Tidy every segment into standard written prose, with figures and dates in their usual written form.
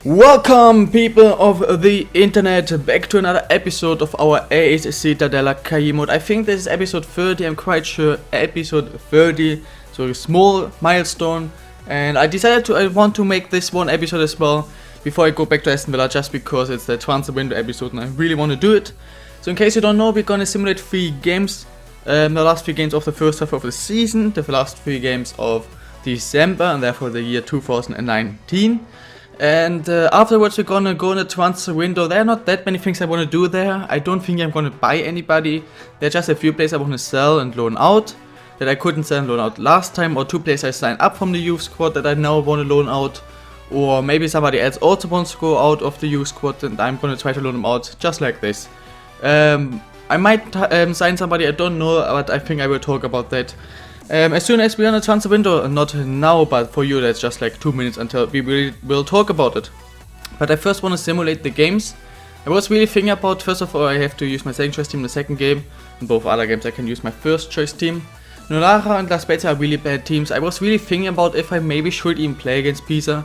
Welcome, people of the internet, back to another episode of our Ace CITTADELLA KI mode. I think this is episode 30, I'm quite sure, episode 30, so a small milestone. And I decided I want to make this one episode as well, before I go back to Aston Villa, just because it's the transfer window episode and I really want to do it. So in case you don't know, we're gonna simulate 3 games, the last 3 games of the first half of the season, the last 3 games of December, and therefore the year 2019. And afterwards we're gonna go in the transfer window. There are not that many things I want to do there. I don't think I'm gonna buy anybody. There are just a few players I want to sell and loan out that I couldn't sell and loan out last time, or 2 players I signed up from the youth squad that I now want to loan out, or maybe somebody else also wants to go out of the youth squad and I'm gonna try to loan them out, just like this. I might sign somebody, I don't know, but I think I will talk about that as soon as we're on a transfer window. Not now, but for you that's just like 2 minutes until we will talk about it. But I first want to simulate the games. I was really thinking about, first of all, I have to use my second choice team in the second game. In both other games I can use my first choice team. Novara and Spectre are really bad teams. I was really thinking about if I maybe should even play against Pisa.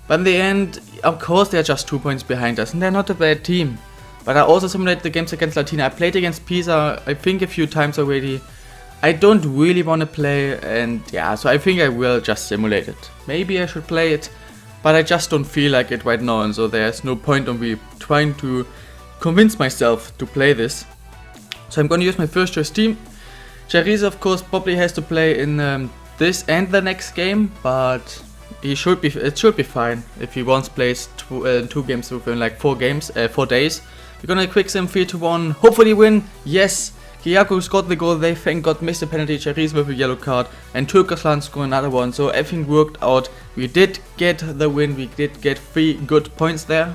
But in the end, of course they're just 2 points behind us and they're not a bad team. But I also simulated the games against Latina. I played against Pisa I think a few times already. I don't really want to play, and yeah, so I think I will just simulate it. Maybe I should play it, but I just don't feel like it right now, and so there's no point on me trying to convince myself to play this. So I'm gonna use my first choice team. Charisse, of course, probably has to play in this and the next game, but it should be fine if he once plays 2 games within like 4 days. We're gonna quick sim 3-1, hopefully win. Yes. Kiyaku scored the goal, they thank God missed the penalty, Charisse with a yellow card, and Turkistan scored another one, so everything worked out. We did get the win, we did get 3 good points there.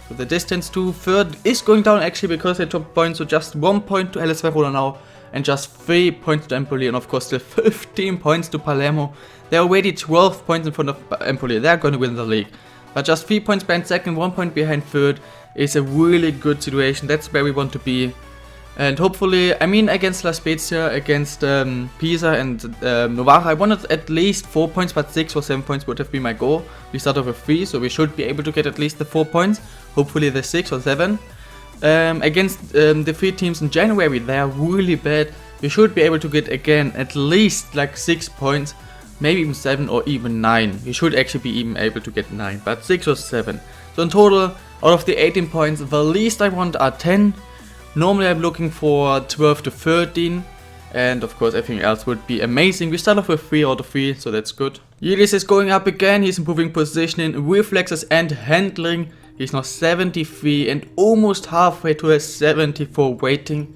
So the distance to third is going down actually because they took points, so just 1 point to LS Verona now, and just 3 points to Empoli, and of course still 15 points to Palermo. They're already 12 points in front of Empoli, they're going to win the league. But just 3 points behind second, 1 point behind third is a really good situation, that's where we want to be. And hopefully, I mean, against La Spezia, against Pisa and Novara, I wanted at least 4 points, but 6 or 7 points would have been my goal. We started with 3, so we should be able to get at least the 4 points. Hopefully the 6 or 7. Against the 3 teams in January, they are really bad. We should be able to get again at least like 6 points, maybe even 7 or even 9. We should actually be even able to get 9, but 6 or 7. So in total, out of the 18 points, the least I want are 10. Normally I'm looking for 12 to 13, and of course everything else would be amazing. We start off with 3 out of 3, so that's good. Yildiz is going up again, he's improving positioning, reflexes and handling. He's now 73 and almost halfway to a 74 rating.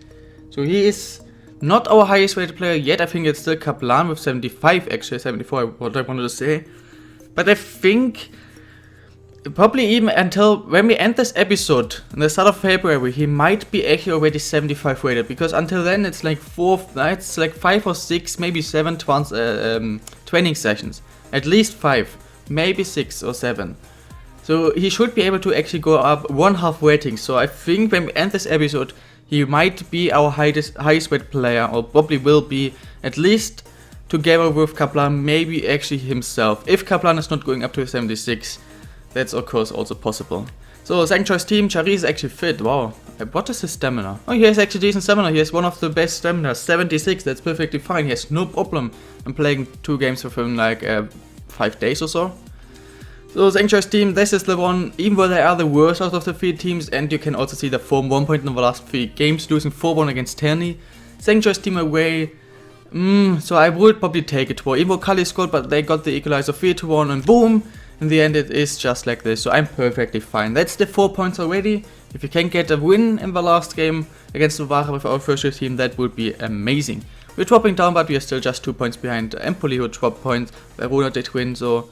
So he is not our highest rated player yet, I think it's still Kaplan with 75 actually, 74 what I wanted to say. But I think probably even until when we end this episode, in the start of February, he might be actually already 75 rated, because until then it's like 5 or 6, maybe 7 training sessions. At least 5, maybe 6 or 7. So he should be able to actually go up 1/2 rating. So I think when we end this episode, he might be our highest rated player, or probably will be, at least together with Kaplan, maybe actually himself. If Kaplan is not going up to 76. That's of course also possible. So second choice team, Charisse is actually fit, wow. What is his stamina? Oh, he has actually decent stamina, he has one of the best stamina, 76, that's perfectly fine. He has no problem in playing 2 games with him like 5 days or so. So second choice team, this is the one, even though they are the worst out of the 3 teams, and you can also see the form, 1 point in the last 3 games, losing 4-1 against Terni. Second choice team away, so I would probably take it for, even though Kali scored, but they got the equalizer 3-1 and boom! In the end it is just like this, so I'm perfectly fine. That's the 4 points already. If you can get a win in the last game against Novara with our first choice team, that would be amazing. We're dropping down, but we are still just 2 points behind Empoli, who dropped points. Verona did win, so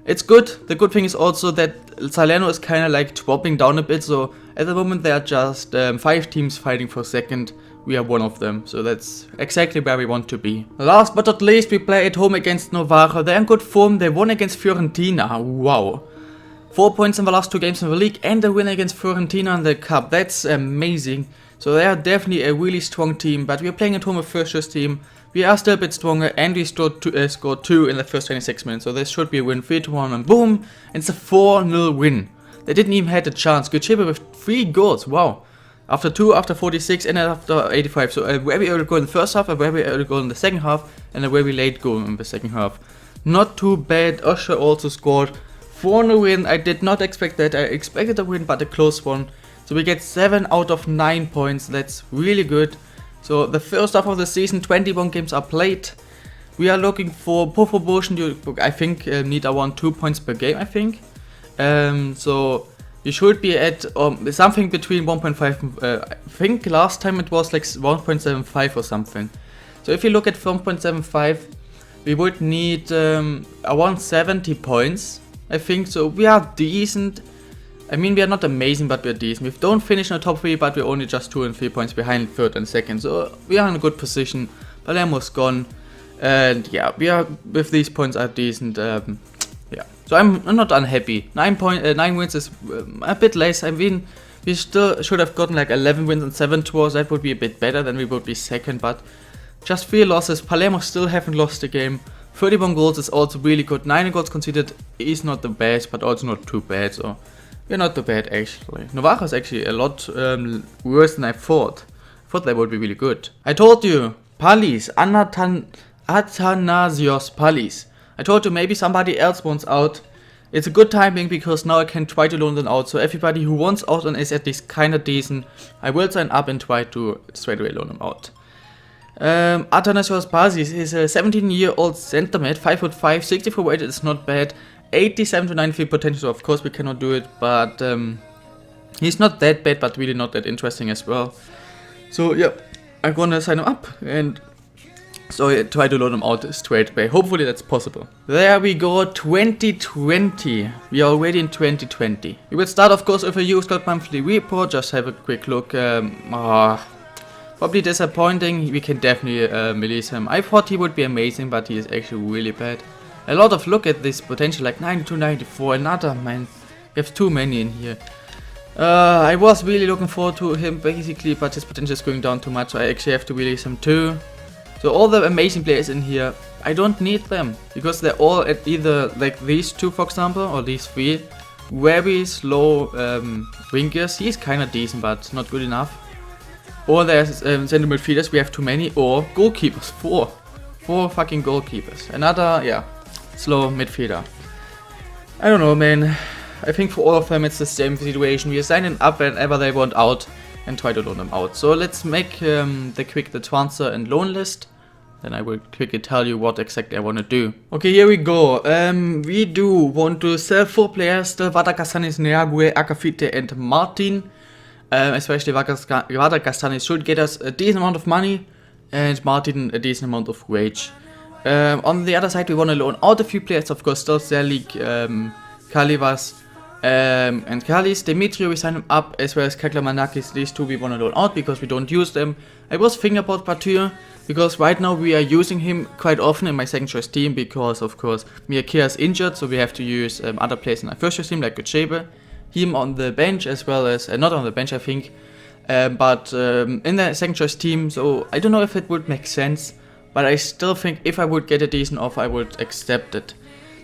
it's good. The good thing is also that Salerno is kind of like dropping down a bit, so at the moment there are just 5 teams fighting for second. We are one of them, so that's exactly where we want to be. Last but not least, we play at home against Novara. They're in good form, they won against Fiorentina, wow. 4 points in the last 2 games in the league and a win against Fiorentina in the cup, that's amazing. So they are definitely a really strong team, but we are playing at home with first choice team. We are still a bit stronger, and we scored 2 in the first 26 minutes, so this should be a win. 3-1 and boom, it's a 4-0 win. They didn't even had a chance. Guccibe with 3 goals, wow. After 2, after 46, and after 85. So a very early goal in the first half, a very early goal in the second half, and a very late goal in the second half. Not too bad. Usher also scored. 4-0 win. I did not expect that. I expected a win, but a close one. So we get 7 out of 9 points. That's really good. So the first half of the season, 21 games are played. We are looking for per promotion. You, I think, need around 2 points per game, I think. So you should be at something between 1.5. I think last time it was like 1.75 or something. So if you look at 1.75, we would need around 70 points, I think. So we are decent. I mean, we are not amazing, but we are decent. We don't finish in the top 3, but we're only just 2 and 3 points behind third and second. So we are in a good position. Palermo's gone. And yeah, we are with these points are decent. Yeah, so I'm not unhappy. 9 wins is a bit less. I mean, we still should have gotten like 11 wins and 7 draws. That would be a bit better. Then we would be second. But just 3 losses. Palermo still haven't lost a game. 31 goals is also really good. 9 goals conceded is not the best, but also not too bad. So we're not too bad actually. Novara is actually a lot worse than I thought. I thought that would be really good. I told you, Palis, Athanasios Palis. I told you maybe somebody else wants out. It's a good timing because now I can try to loan them out. So everybody who wants out and is at least kind of decent, I will sign up and try to straight away loan them out. Athanasios Palis is a 17-year-old center mid, 5'5", 64 weight. It's not bad. 87 to 93 potential. So of course we cannot do it, but he's not that bad, but really not that interesting as well. So yeah, I'm gonna sign him up and so I try to load them out straight away. Hopefully that's possible. There we go, 2020. We are already in 2020. We will start of course with a Euroscout monthly report. Just have a quick look. Probably disappointing. We can definitely release him. I thought he would be amazing, but he is actually really bad. A lot of look at this potential, like 92, 94. Another, man. We have too many in here. I was really looking forward to him basically, but his potential is going down too much. So I actually have to release him too. So all the amazing players in here, I don't need them, because they're all at either like these 2 for example, or these 3, very slow wingers. He's kind of decent, but not good enough. Or there's center midfielders, we have too many, or goalkeepers, 4 fucking goalkeepers. Another, yeah, slow midfielder. I don't know, man. I think for all of them it's the same situation. We sign them up whenever they want out and try to loan them out. So let's make the transfer and loan list. Then I will quickly tell you what exactly I want to do. Okay, here we go. We do want to sell 4 players still: Vada Castanis, Neague, Akafite and Martin. Especially Vada Castanis should get us a decent amount of money and Martin a decent amount of wage. On the other side we want to loan out a few players, of course, still Zelik, Kalivas, and Kalis. Demetrio we sign him up, as well as Kaklamanakis. These 2 we want to loan out because we don't use them. I was thinking about Batur, because right now we are using him quite often in my second choice team, because of course Miyakea is injured, so we have to use other players in my first choice team like Guccibe. Him on the bench, as well as not on the bench I think, but in the second choice team. So I don't know if it would make sense, but I still think if I would get a decent offer I would accept it.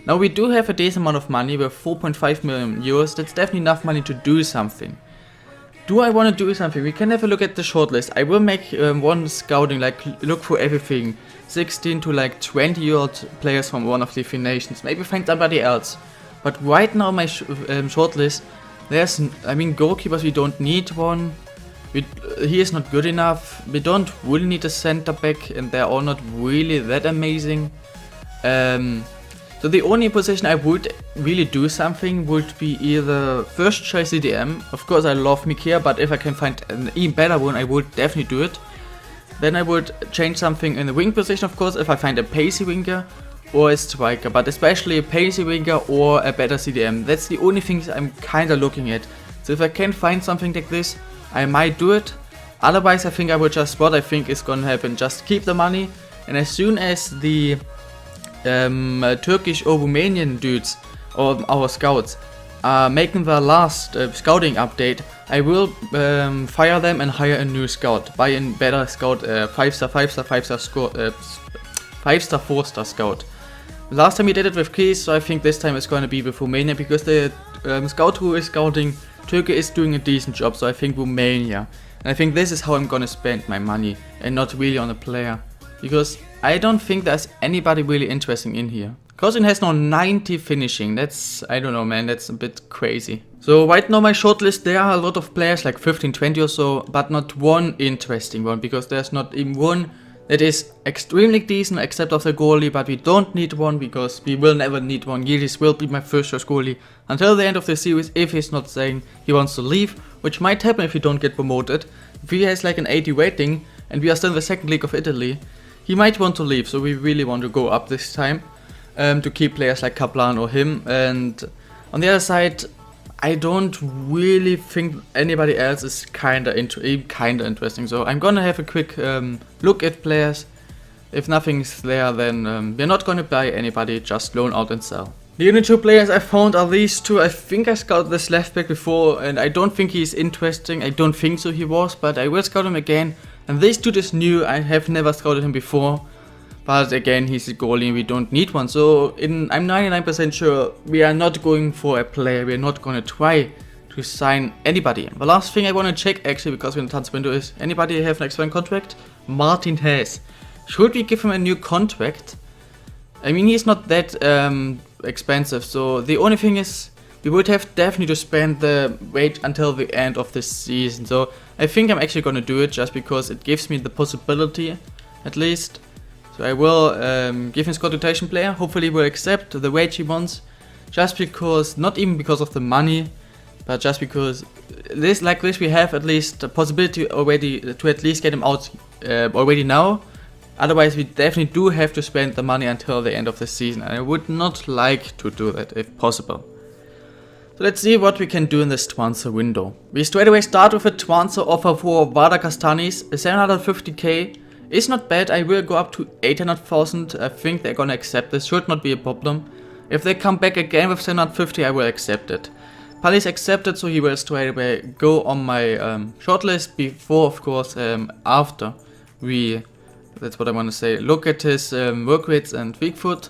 Now we do have a decent amount of money with 4.5 million euros. That's definitely enough money to do something. Do I want to do something? We can have a look at the shortlist. I will make one scouting, like look for everything. 16 to like 20-year-old players from one of the 3 nations. Maybe find somebody else. But right now my shortlist, there's, I mean, goalkeepers we don't need one. He is not good enough. We don't really need a center back, and they're all not really that amazing. So the only position I would really do something would be either first choice CDM. Of course I love Miyakea, but if I can find an even better one I would definitely do it. Then I would change something in the wing position, of course, if I find a pacey winger or a striker, but especially a pacey winger or a better CDM. That's the only things I'm kinda looking at. So if I can find something like this, I might do it. Otherwise I think I would just, what I think is gonna happen, just keep the money, and as soon as the Turkish or Romanian dudes, or our scouts, are making their last scouting update, I will fire them and hire a new scout, buy a better scout, 5-star, 5-star, 5-star score, 5-star, 4-star scout. Last time we did it with Keys, so I think this time it's going to be with Romania, because the scout who is scouting Turkey is doing a decent job, so I think Romania. And I think this is how I'm gonna spend my money and not really on a player. Because I don't think there's anybody really interesting in here. Cousin has now 90 finishing, that's, I don't know man, that's a bit crazy. So right now my shortlist, there are a lot of players, like 15, 20 or so, but not one interesting one, because there's not even one that is extremely decent except of the goalie, but we don't need one because we will never need one. Yildiz will be my first choice goalie until the end of the series if he's not saying he wants to leave, which might happen if he don't get promoted. If he has like an 80 rating and we are still in the second league of Italy, he might want to leave, so we really want to go up this time to keep players like Kaplan or him. And on the other side, I don't really think anybody else is kinda interesting, so I'm gonna have a quick look at players. If nothing's there, then we're not gonna buy anybody, just loan out and sell. The only two players I found are these two. I think I scouted this left back before, and I don't think he's interesting. I don't think so he was, but I will scout him again. And this dude is new, I have never scouted him before. But again, he's a goalie and we don't need one. So I'm 99% sure we are not going for a player. We are not going to try to sign anybody. The last thing I want to check actually, because we're in the transfer window, is anybody have an expiring contract? Martin has. Should we give him a new contract? I mean, he's not that expensive. So the only thing is we would have definitely to spend the wage until the end of this season. So I think I'm actually going to do it just because it gives me the possibility at least. So I will give him squad rotation player, hopefully he will accept the wage he wants, just because, not even because of the money, but just because this we have at least the possibility already to at least get him out already now. Otherwise we definitely do have to spend the money until the end of the season, and I would not like to do that if possible. So let's see what we can do in this transfer window. We straight away start with a transfer offer for Vardar Kastanis, 750k. It's not bad. I will go up to 800,000. I think they're gonna accept this. Should not be a problem. If they come back again with 750, I will accept it. Pali's accepted, so he will straight away go on my shortlist before, of course, after we, that's what I want to say, look at his work rates and weak foot.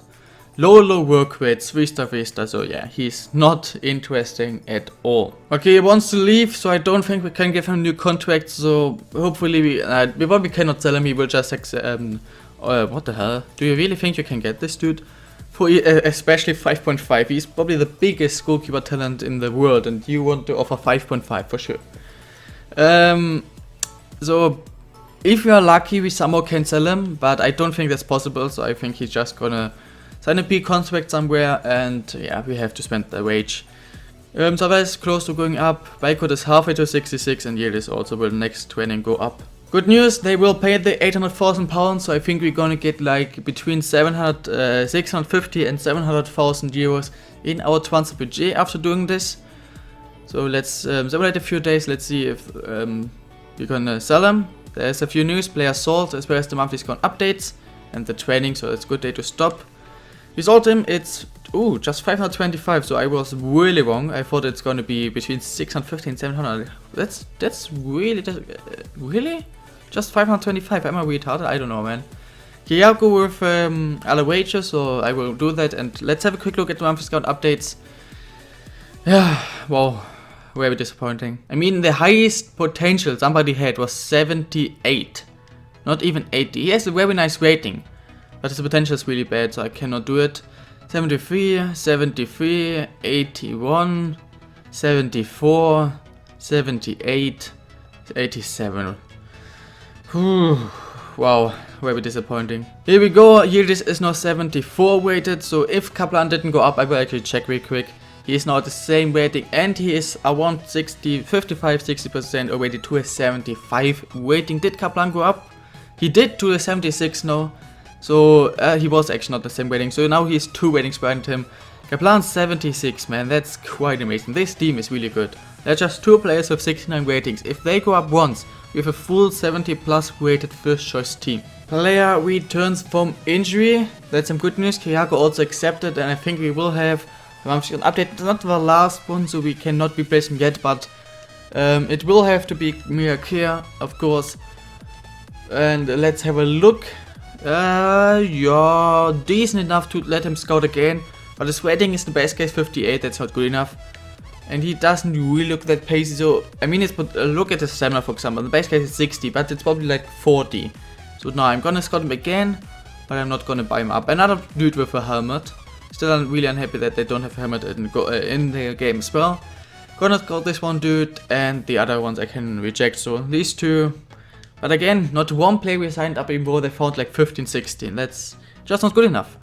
Low work rates, Vista, so yeah, he's not interesting at all. Okay, he wants to leave, so I don't think we can give him a new contract, so hopefully we probably cannot sell him, he will just what the hell? Do you really think you can get this dude? For especially 5.5, he's probably the biggest goalkeeper talent in the world, and you want to offer 5.5 for sure. So if we are lucky, we somehow can sell him, but I don't think that's possible, so I think he's just gonna sign a big contract somewhere, and yeah, we have to spend the wage. Savoi is close to going up, Baikot is halfway to 66, and Yildiz also will next training go up. Good news, they will pay the 800,000 pounds, so I think we're gonna get like between 650 and 700,000 euros in our transfer budget after doing this. So let's simulate a few days, let's see if we're gonna sell them. There's a few news, player sold, as well as the monthly score updates and the training, so it's a good day to stop. We sold him, it's just 525, so I was really wrong. I thought it's gonna be between 650 and 700. That's really just 525. Am I retarded? I don't know, man. Here I'll go with other wages, so I will do that, and let's have a quick look at the monthly scout updates. Yeah, wow, very disappointing. I mean, the highest potential somebody had was 78, not even 80. He has a very nice rating, but his potential is really bad, so I cannot do it. 73, 73, 81, 74, 78, 87. Whew. Wow, very disappointing. Here we go, Yildiz is now 74 rated, so if Kaplan didn't go up, I will actually check real quick. He is now at the same rating, and he is around 55-60% already to a 75 rating. Did Kaplan go up? He did to a 76 now. So he was actually not the same rating, so now he's 2 ratings behind him. Kaplan 76, man, that's quite amazing. This team is really good. There are just 2 players with 69 ratings. If they go up once, we have a full 70 plus rated first choice team. Player returns from injury, that's some good news. Kiyako also accepted, and I think we will have an update. It's not the last one, so we cannot replace him yet, but it will have to be Miyake, of course. And let's have a look. Yeah, decent enough to let him scout again, but his rating is the best case 58, that's not good enough. and he doesn't really look that pacey. So I mean, look at his stamina, for example. The base case is 60, but it's probably like 40. So now I'm gonna scout him again, but I'm not gonna buy him up. Another dude with a helmet. Still, I'm really unhappy that they don't have a helmet in the game as well. Gonna scout this one dude, and the other ones I can reject. So these two. But again, not one player we signed up, even though they found like 15, 16. That's just not good enough.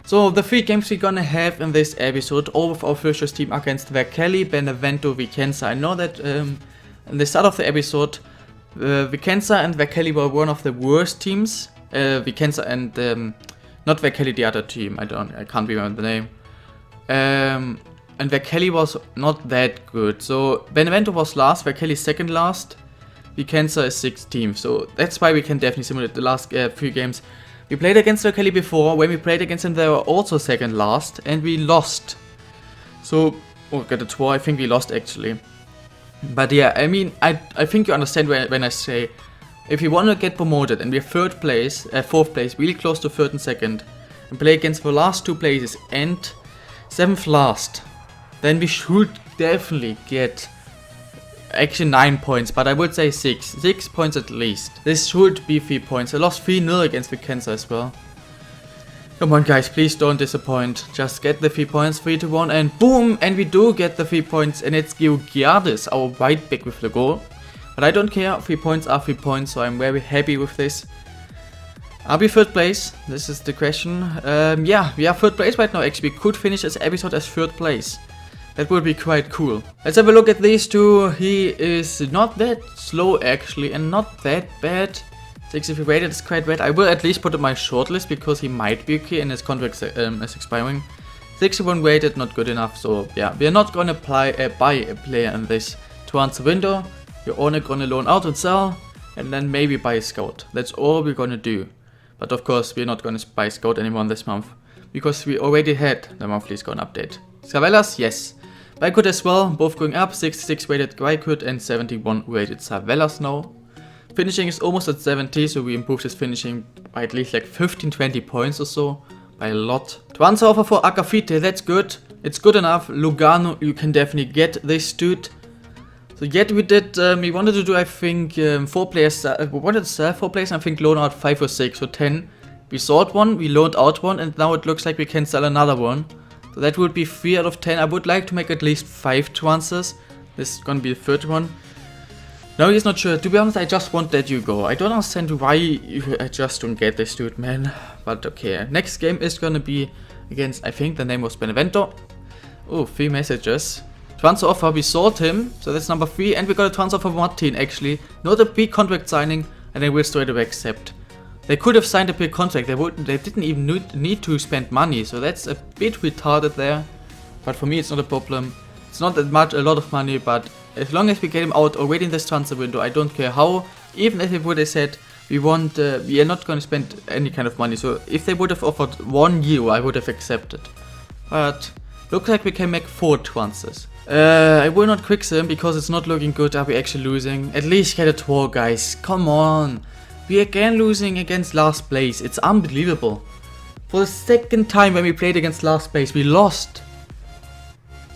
So the 3 games we're gonna have in this episode, all with our first choice team against Vercelli, Benevento, Vicenza. I know that in the start of the episode, Vicenza and Vercelli were one of the worst teams. Vicenza and not Vercelli, the other team. I can't remember the name. And Vercelli was not that good. So Benevento was last, Vercelli second last. Vicenza is 16th, so that's why we can definitely simulate the last few games. We played against Vercelli before. When we played against them, they were also second last, and we lost. So, got a draw. I think we lost actually. But yeah, I mean, I think you understand when I say, if we want to get promoted and we're fourth place, really close to third and second, and play against the last 2 places and 7th last, then we should definitely get. Actually 9 points, but I would say 6. 6 points at least. This should be 3 points. I lost 3-0 against Vicenza as well. Come on guys, please don't disappoint. Just get the 3 points, 3-1, and boom! And we do get the 3 points, and it's Georgiades, our right back, with the goal. But I don't care, 3 points are 3 points, so I'm very happy with this. Are we third place? This is the question. Yeah, we are third place right now. Actually, we could finish this episode as third place. That would be quite cool. Let's have a look at these two. He is not that slow actually, and not that bad. 63 rated is quite bad. I will at least put it on my shortlist because he might be okay and his contract is expiring. 61 rated, not good enough. So yeah, we are not gonna buy a player in this transfer window. We're only gonna loan out and sell, and then maybe buy a scout. That's all we're gonna do. But of course, we're not gonna buy a scout anymore this month because we already had the monthly scout update. Savellas, yes. Raikkoud as well, both going up, 66 rated Raikkoud and 71 rated Savellas now. Finishing is almost at 70, so we improved his finishing by at least like 15-20 points or so, by a lot. Transfer offer for Acafite, that's good. It's good enough. Lugano, you can definitely get this dude. So yet we did, we wanted to do I think 4 players, we wanted to sell 4 players and I think loan out 5 or 6, so 10. We sold one, we loaned out one, and now it looks like we can sell another one. So that would be 3 out of 10. I would like to make at least 5 transfers. This is gonna be the third one. No, he's not sure. To be honest, I just want that you go. I don't understand why I just don't get this dude, man. But okay. Next game is gonna be against, I think the name was Benevento. Oh, 3 messages. Transfer offer, we sold him. So that's number 3. And we got a transfer for Martin actually. Not a big contract signing. And they will straight away accept. They could have signed a big contract, they didn't even need to spend money, so that's a bit retarded there. But for me it's not a problem. It's not that a lot of money, but as long as we get him out already in this transfer window, I don't care how. Even if they would have said, we are not going to spend any kind of money, so if they would have offered 1 euro, I would have accepted. But looks like we can make 4 transfers. I will not quick sim because it's not looking good. Are we actually losing? At least get a draw, guys, come on. We are again losing against last place. It's unbelievable. For the second time when we played against last place, we lost.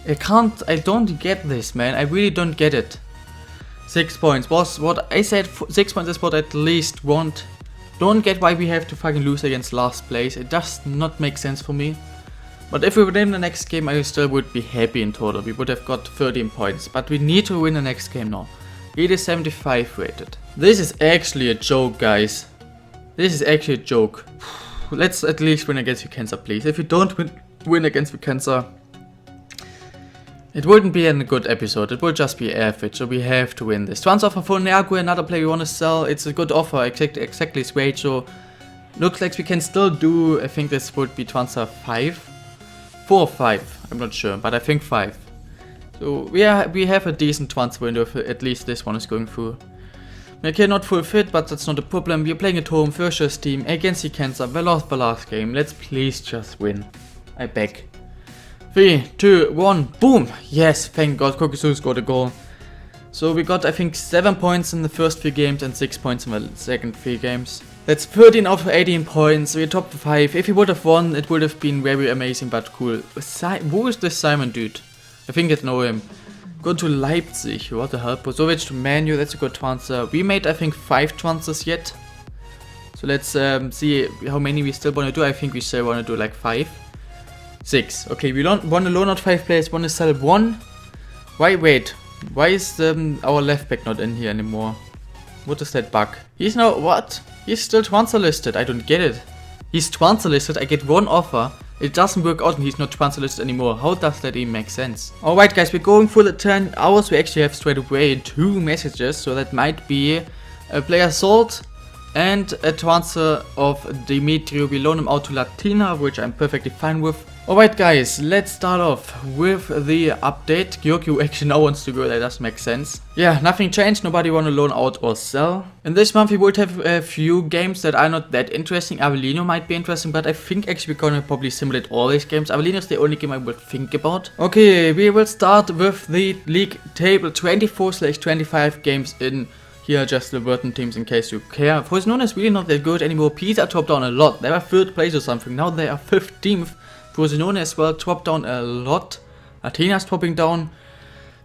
I don't get this, man. I really don't get it. 6 points was what I said. 6 points is what I at least want. Don't get why we have to fucking lose against last place. It does not make sense for me. But if we win the next game, I still would be happy in total. We would have got 13 points. But we need to win the next game now. It is 75 rated. This is actually a joke, guys. This is actually a joke. Let's at least win against Vicenza, please. If we don't win against Vicenza, it wouldn't be a good episode. It would just be average, so we have to win this. Transfer offer for Nergu, another player we want to sell. It's a good offer, exactly its weight, so looks like we can still do, I think this would be transfer 5. 4 or 5, I'm not sure, but I think 5. So we have a decent transfer window if at least this one is going through. Okay, not full fit, but that's not a problem. We're playing at home, first choice team against Vicenza. We lost the last game. Let's please just win. I beg. 3, 2, 1, boom! Yes, thank God, Kokusu scored a goal. So we got, I think, 7 points in the first 3 games and 6 points in the second 3 games. That's 13 out of 18 points. We're top 5. If we would have won, it would have been very amazing, but cool. Who is this Simon dude? I think I know him. Go to Leipzig, what the hell? Brozovic to Man U, that's a good transfer. We made, I think, 5 transfers yet. So let's see how many we still want to do. I think we still want to do like 5. 6. Okay, we want to loan out 5 players, want to sell 1. Wait. Why is our left back not in here anymore? What is that bug? He's now, what? He's still transfer listed, I don't get it. He's transfer listed, I get 1 offer. It doesn't work out and he's not transfer listed anymore. How does that even make sense? Alright guys, we're going for the 10 hours. We actually have straight away 2 messages. So that might be a player sold and a transfer of Dimitri. We loan him out to Latina, which I'm perfectly fine with. Alright guys, let's start off with the update. Gyokyo actually now wants to go, that does make sense. Yeah, nothing changed, nobody want to loan out or sell. In this month we would have a few games that are not that interesting. Avellino might be interesting, but I think actually we're gonna probably simulate all these games. Avellino is the only game I would think about. Okay, we will start with the league table. 24/25 games in. Here are just the Burton teams in case you care. Frosinone is really not that good anymore. Pisa dropped down a lot, they were 3rd place or something, now they are 15th. Frosinone as well dropped down a lot. Athena's dropping down.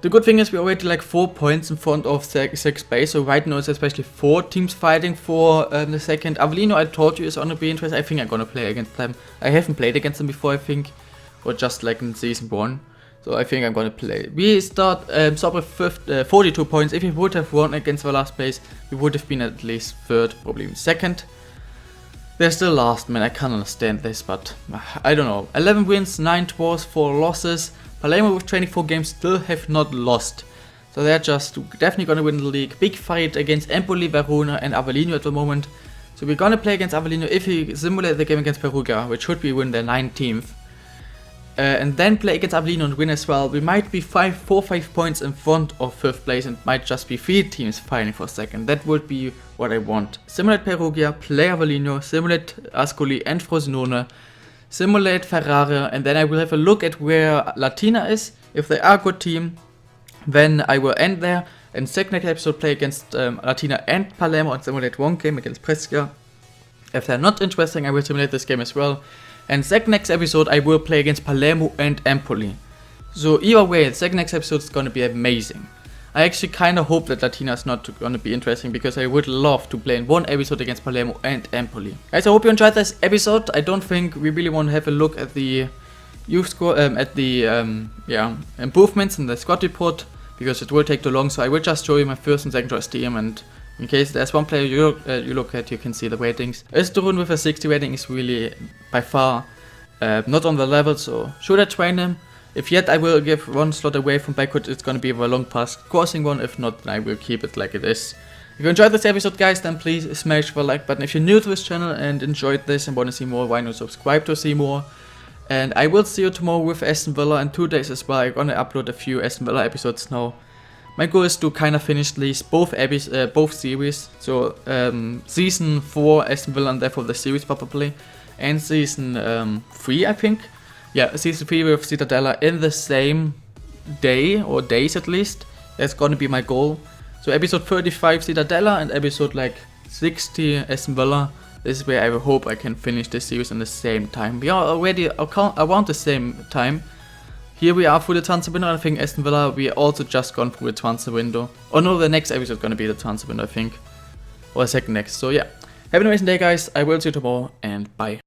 The good thing is we're already like 4 points in front of 6th place. So right now it's especially 4 teams fighting for the second. Avellino, I told you, is gonna be interesting. I think I'm gonna play against them. I haven't played against them before, I think. Or just like in season 1. So I think I'm gonna play. We start with 42 points. If we would have won against the last place, we would have been at least 3rd, probably even 2nd. They're still last, man. I can't understand this, but I don't know. 11 wins, 9 draws, 4 losses. Palermo with 24 games still have not lost. So they're just definitely gonna win the league. Big fight against Empoli, Verona and Avellino at the moment. So we're gonna play against Avellino if we simulate the game against Perugia, which should be win their 19th. And then play against Avellino and win as well. We might be 4 or 5 points in front of 5th place and might just be 3 teams fighting for 2nd. That would be what I want. Simulate Perugia, play Avellino, simulate Ascoli and Frosinone, simulate Ferrara, and then I will have a look at where Latina is. If they are a good team, then I will end there. And second episode play against Latina and Palermo and simulate 1 game against Brescia. If they're not interesting, I will simulate this game as well. And second next episode I will play against Palermo and Empoli. So either way, the second next episode is gonna be amazing. I actually kinda hope that Latina is not gonna be interesting because I would love to play in 1 episode against Palermo and Empoli. Guys, I hope you enjoyed this episode. I don't think we really want to have a look at the youth score, improvements in the squad report because it will take too long. So I will just show you my first and second choice team, and in case there's one player you look at, you can see the ratings. Österund with a 60 rating is really by far not on the level, so should I train him? If yet, I will give 1 slot away from backward. It's gonna be a long pass crossing one. If not, I will keep it like it is. If you enjoyed this episode, guys, then please smash the like button. If you're new to this channel and enjoyed this and want to see more, why not subscribe to see more? And I will see you tomorrow with Aston Villa in 2 days as well. I'm gonna upload a few Aston Villa episodes now. My goal is to kind of finish at least both series. So season 4 Aston Villa and therefore the series probably, and season 3 I think. Yeah, season 3 with CITTADELLA in the same day or days at least. That's gonna be my goal. So episode 35 CITTADELLA and episode like 60 Aston Villa. This is where I hope I can finish this series in the same time. We are already around the same time. Here we are through the transfer window. I think Aston Villa, we also just gone through the transfer window. Oh no, the next episode is gonna be the transfer window, I think. Or the second next. So yeah, have an amazing day, guys. I will see you tomorrow and bye.